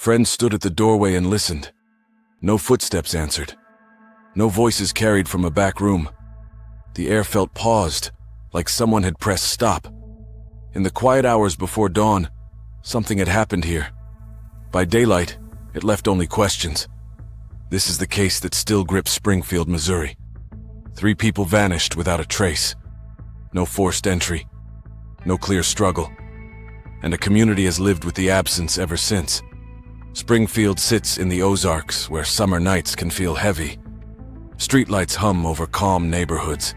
Friends stood at the doorway and listened. No footsteps answered. No voices carried from a back room. The air felt paused, like someone had pressed stop. In the quiet hours before dawn, something had happened here. By daylight, it left only questions. This is the case that still grips Springfield, Missouri. 3 people vanished without a trace. No forced entry. No clear struggle. And a community has lived with the absence ever since. Springfield sits in the Ozarks, where summer nights can feel heavy. Streetlights hum over calm neighborhoods.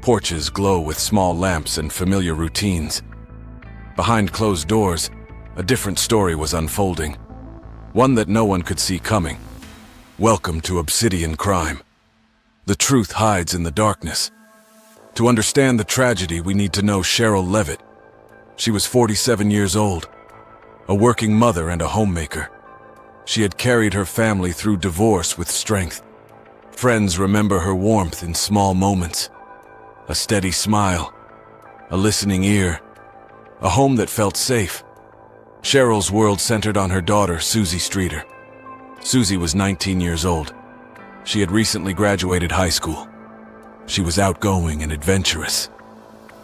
Porches glow with small lamps and familiar routines. Behind closed doors, a different story was unfolding. One that no one could see coming. Welcome to Obsidian Crime. The truth hides in the darkness. To understand the tragedy, we need to know Cheryl Levitt. She was 47 years old, a working mother and a homemaker. She had carried her family through divorce with strength. Friends remember her warmth in small moments. A steady smile, a listening ear, a home that felt safe. Cheryl's world centered on her daughter, Susie Streeter. Susie was 19 years old. She had recently graduated high school. She was outgoing and adventurous.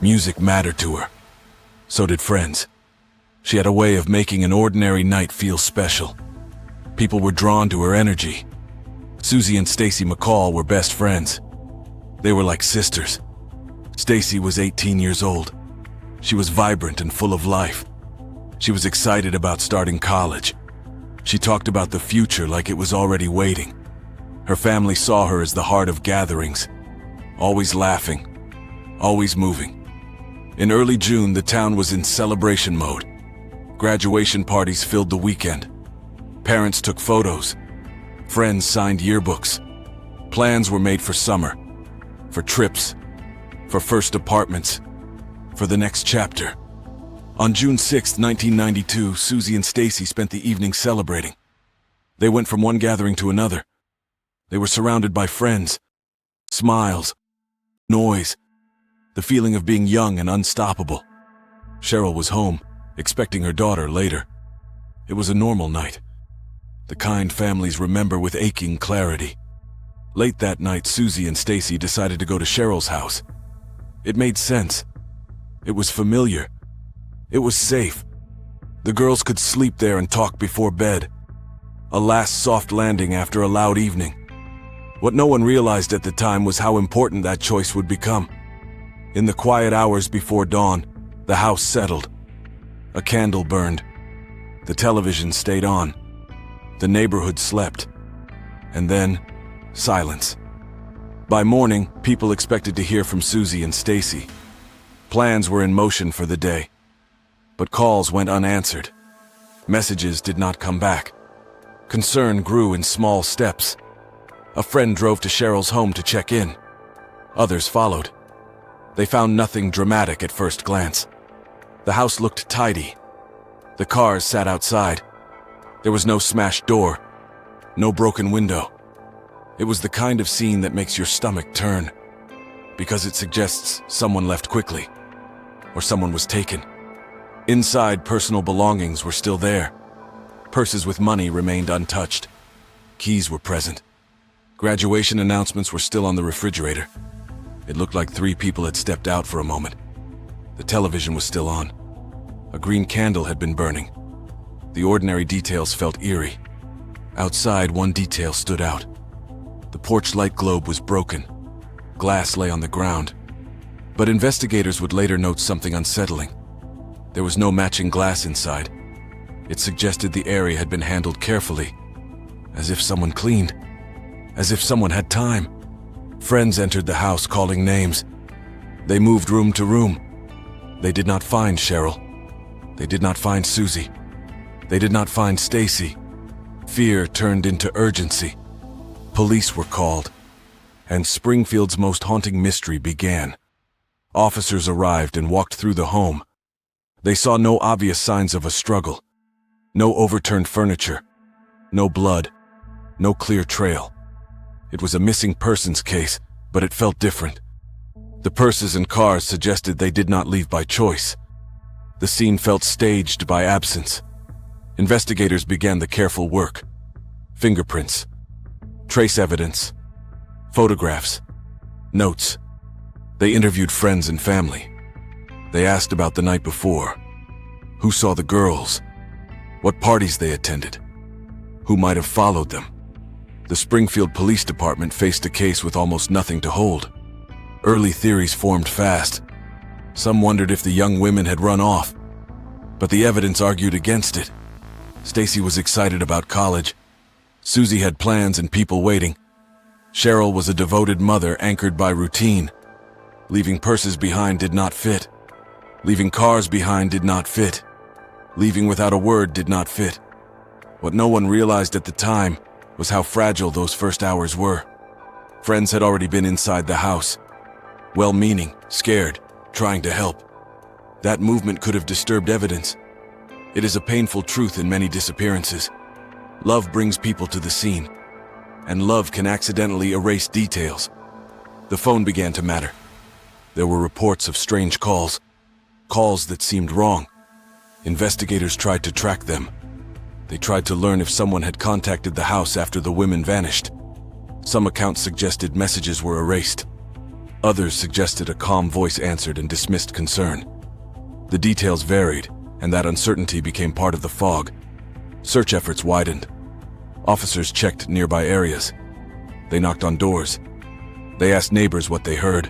Music mattered to her. So did friends. She had a way of making an ordinary night feel special. People were drawn to her energy. Susie and Stacy McCall were best friends. They were like sisters. Stacy was 18 years old. She was vibrant and full of life. She was excited about starting college. She talked about the future like it was already waiting. Her family saw her as the heart of gatherings, always laughing, always moving. In early June, the town was in celebration mode. Graduation parties filled the weekend. Parents took photos. Friends signed yearbooks. Plans were made for summer, for trips, for first apartments, for the next chapter. On June 6, 1992, Susie and Stacy spent the evening celebrating. They went from one gathering to another. They were surrounded by friends, smiles, noise, the feeling of being young and unstoppable. Cheryl was home, expecting her daughter later. It was a normal night, the kind families remember with aching clarity. Late that night, Susie and Stacy decided to go to Cheryl's house. It made sense. It was familiar. It was safe. The girls could sleep there and talk before bed. A last soft landing after a loud evening. What no one realized at the time was how important that choice would become. In the quiet hours before dawn, the house settled. A candle burned. The television stayed on. The neighborhood slept. And then, silence. By morning, people expected to hear from Susie and Stacy. Plans were in motion for the day. But calls went unanswered. Messages did not come back. Concern grew in small steps. A friend drove to Cheryl's home to check in. Others followed. They found nothing dramatic at first glance. The house looked tidy. The cars sat outside. There was no smashed door, no broken window. It was the kind of scene that makes your stomach turn, because it suggests someone left quickly, or someone was taken. Inside, personal belongings were still there. Purses with money remained untouched. Keys were present. Graduation announcements were still on the refrigerator. It looked like 3 people had stepped out for a moment. The television was still on. A green candle had been burning. The ordinary details felt eerie. Outside, one detail stood out. The porch light globe was broken. Glass lay on the ground. But investigators would later note something unsettling. There was no matching glass inside. It suggested the area had been handled carefully, as if someone cleaned, as if someone had time. Friends entered the house calling names. They moved room to room. They did not find Cheryl. They did not find Susie. They did not find Stacy. Fear turned into urgency. Police were called, and Springfield's most haunting mystery began. Officers arrived and walked through the home. They saw no obvious signs of a struggle. No overturned furniture. No blood. No clear trail. It was a missing persons case, but it felt different. The purses and cars suggested they did not leave by choice. The scene felt staged by absence. Investigators began the careful work. Fingerprints, trace evidence, photographs, notes. They interviewed friends and family. They asked about the night before, who saw the girls, what parties they attended, who might have followed them. The Springfield Police Department faced a case with almost nothing to hold. Early theories formed fast. Some wondered if the young women had run off, but the evidence argued against it. Stacy was excited about college. Susie had plans and people waiting. Cheryl was a devoted mother anchored by routine. Leaving purses behind did not fit. Leaving cars behind did not fit. Leaving without a word did not fit. What no one realized at the time was how fragile those first hours were. Friends had already been inside the house, well-meaning, scared, trying to help. That movement could have disturbed evidence. It is a painful truth in many disappearances. Love brings people to the scene, and love can accidentally erase details. The phone began to matter. There were reports of strange calls that seemed wrong. Investigators tried to track them. They tried to learn if someone had contacted the house after the women vanished. Some accounts suggested messages were erased. Others suggested a calm voice answered and dismissed concern. The details varied, and that uncertainty became part of the fog. Search efforts widened. Officers checked nearby areas. They knocked on doors. They asked neighbors what they heard.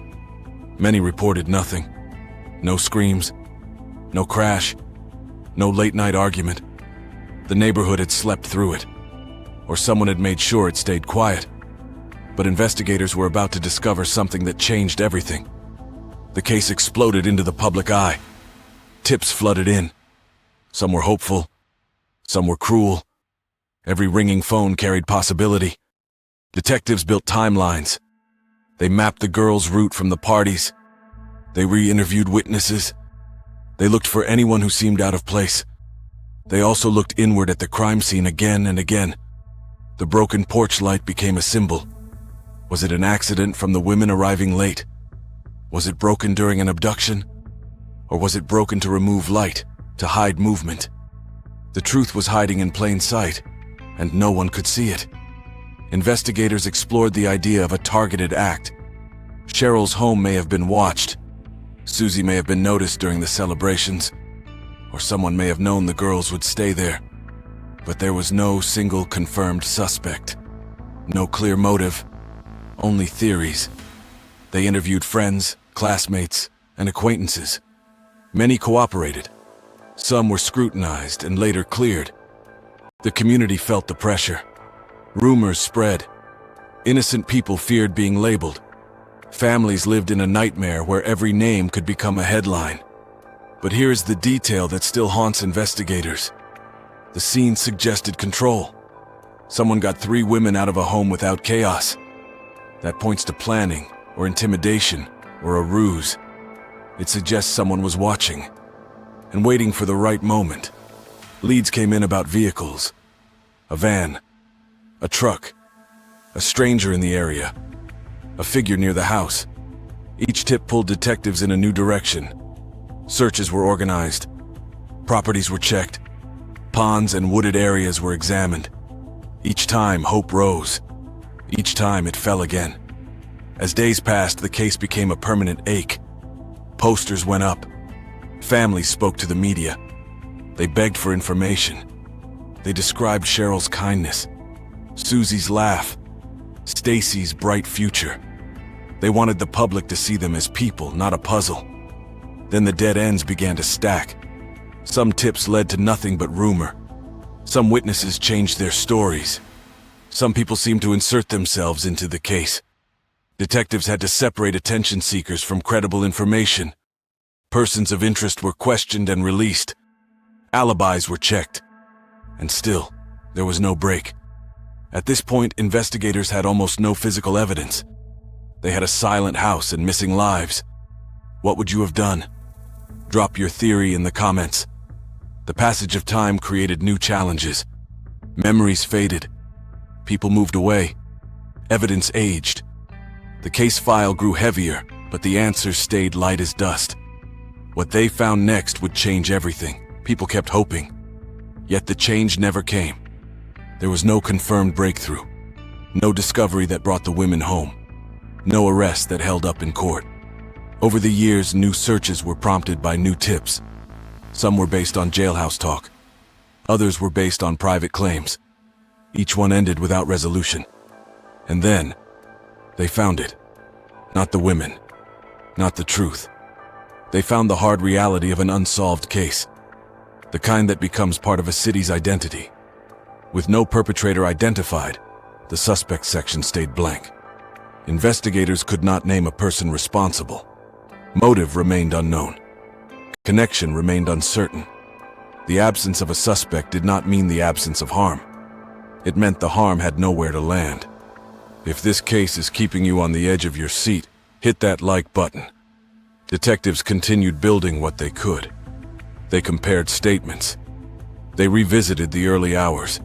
Many reported nothing. No screams, no crash, no late-night argument. The neighborhood had slept through it, or someone had made sure it stayed quiet. But investigators were about to discover something that changed everything. The case exploded into the public eye. Tips flooded in. Some were hopeful, some were cruel. Every ringing phone carried possibility. Detectives built timelines. They mapped the girls' route from the parties. They re-interviewed witnesses. They looked for anyone who seemed out of place. They also looked inward at the crime scene again and again. The broken porch light became a symbol. Was it an accident from the women arriving late? Was it broken during an abduction? Or was it broken to remove light, to hide movement? The truth was hiding in plain sight, and no one could see it. Investigators explored the idea of a targeted act. Cheryl's home may have been watched. Susie may have been noticed during the celebrations, or someone may have known the girls would stay there. But there was no single confirmed suspect. No clear motive, only theories. They interviewed friends, classmates, and acquaintances. Many cooperated. Some were scrutinized and later cleared. The community felt the pressure. Rumors spread. Innocent people feared being labeled. Families lived in a nightmare where every name could become a headline. But here's the detail that still haunts investigators. The scene suggested control. Someone got 3 women out of a home without chaos. That points to planning, or intimidation, or a ruse. It suggests someone was watching and waiting for the right moment. Leads came in about vehicles. A van, a truck, a stranger in the area, a figure near the house. Each tip pulled detectives in a new direction. Searches were organized. Properties were checked. Ponds and wooded areas were examined. Each time, hope rose. Each time, it fell again. As days passed, the case became a permanent ache. Posters went up. Families spoke to the media. They begged for information. They described Cheryl's kindness, Susie's laugh, Stacy's bright future. They wanted the public to see them as people, not a puzzle. Then the dead ends began to stack. Some tips led to nothing but rumor. Some witnesses changed their stories. Some people seemed to insert themselves into the case. Detectives had to separate attention seekers from credible information. Persons of interest were questioned and released. Alibis were checked. And still, there was no break. At this point, investigators had almost no physical evidence. They had a silent house and missing lives. What would you have done? Drop your theory in the comments. The passage of time created new challenges. Memories faded. People moved away. Evidence aged. The case file grew heavier, but the answers stayed light as dust. What they found next would change everything. People kept hoping. Yet the change never came. There was no confirmed breakthrough, no discovery that brought the women home, no arrest that held up in court. Over the years, new searches were prompted by new tips. Some were based on jailhouse talk. Others were based on private claims. Each one ended without resolution. And then, they found it. Not the women. Not the truth. They found the hard reality of an unsolved case. The kind that becomes part of a city's identity. With no perpetrator identified, the suspect section stayed blank. Investigators could not name a person responsible. Motive remained unknown. Connection remained uncertain. The absence of a suspect did not mean the absence of harm. It meant the harm had nowhere to land. If this case is keeping you on the edge of your seat, hit that like button. Detectives continued building what they could. They compared statements. They revisited the early hours.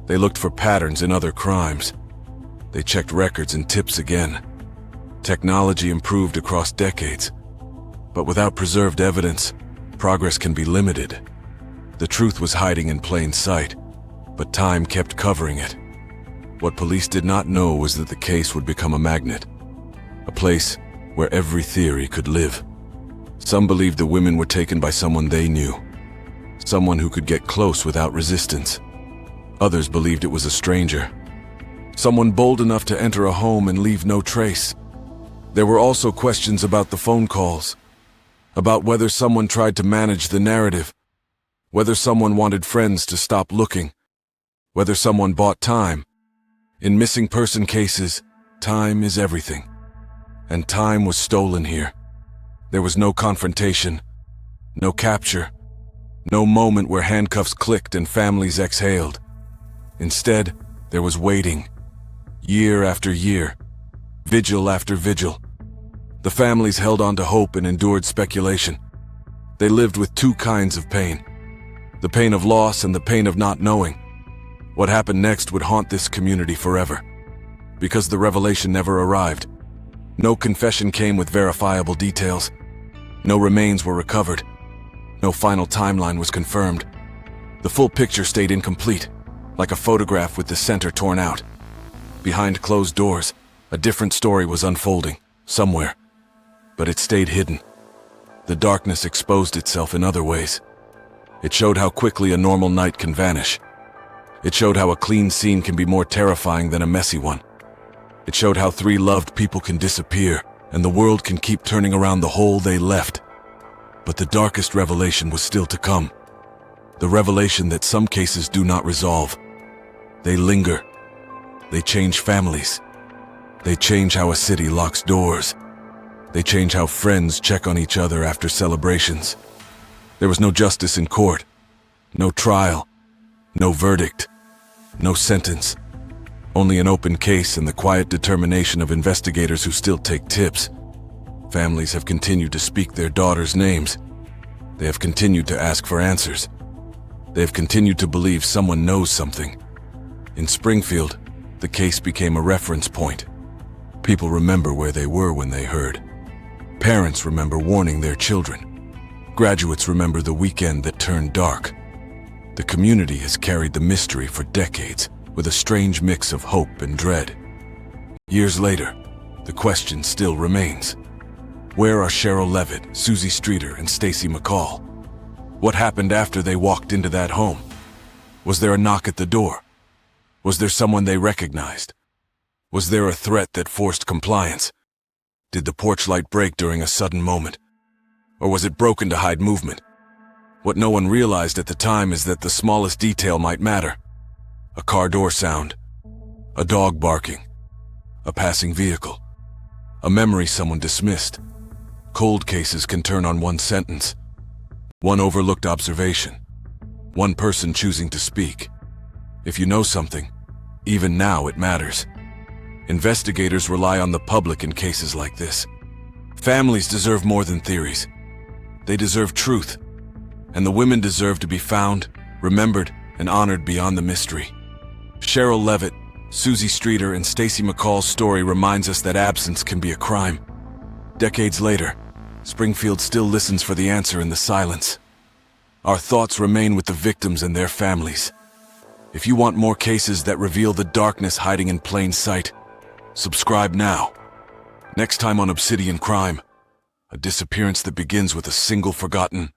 They looked for patterns in other crimes. They checked records and tips again. Technology improved across decades. But without preserved evidence, progress can be limited. The truth was hiding in plain sight, but time kept covering it. What police did not know was that the case would become a magnet, a place where every theory could live. Some believed the women were taken by someone they knew, someone who could get close without resistance. Others believed it was a stranger, someone bold enough to enter a home and leave no trace. There were also questions about the phone calls, about whether someone tried to manage the narrative, whether someone wanted friends to stop looking, whether someone bought time. In missing person cases, time is everything. And time was stolen here. There was no confrontation, no capture, no moment where handcuffs clicked and families exhaled. Instead, there was waiting, year after year, vigil after vigil. The families held on to hope and endured speculation. They lived with two kinds of pain, the pain of loss and the pain of not knowing. What happened next would haunt this community forever, because the revelation never arrived. No confession came with verifiable details. No remains were recovered. No final timeline was confirmed. The full picture stayed incomplete, like a photograph with the center torn out. Behind closed doors, a different story was unfolding, somewhere. But it stayed hidden. The darkness exposed itself in other ways. It showed how quickly a normal night can vanish. It showed how a clean scene can be more terrifying than a messy one. It showed how three loved people can disappear, and the world can keep turning around the hole they left. But the darkest revelation was still to come. The revelation that some cases do not resolve. They linger. They change families. They change how a city locks doors. They change how friends check on each other after celebrations. There was no justice in court, no trial, no verdict, no sentence. Only an open case and the quiet determination of investigators who still take tips. Families have continued to speak their daughters' names. They have continued to ask for answers. They have continued to believe someone knows something. In Springfield, the case became a reference point. People remember where they were when they heard. Parents remember warning their children. Graduates remember the weekend that turned dark. The community has carried the mystery for decades, with a strange mix of hope and dread. Years later, the question still remains. Where are Cheryl Levitt, Susie Streeter, and Stacy McCall? What happened after they walked into that home? Was there a knock at the door? Was there someone they recognized? Was there a threat that forced compliance? Did the porch light break during a sudden moment? Or was it broken to hide movement? What no one realized at the time is that the smallest detail might matter. A car door sound, a dog barking, a passing vehicle, a memory someone dismissed. Cold cases can turn on one sentence, one overlooked observation, one person choosing to speak. If you know something, even now it matters. Investigators rely on the public in cases like this. Families deserve more than theories. They deserve truth, and the women deserve to be found, remembered, and honored beyond the mystery. Cheryl Levitt, Susie Streeter, and Stacy McCall's story reminds us that absence can be a crime. Decades later, Springfield still listens for the answer in the silence. Our thoughts remain with the victims and their families. If you want more cases that reveal the darkness hiding in plain sight, subscribe now. Next time on Obsidian Crime, a disappearance that begins with a single forgotten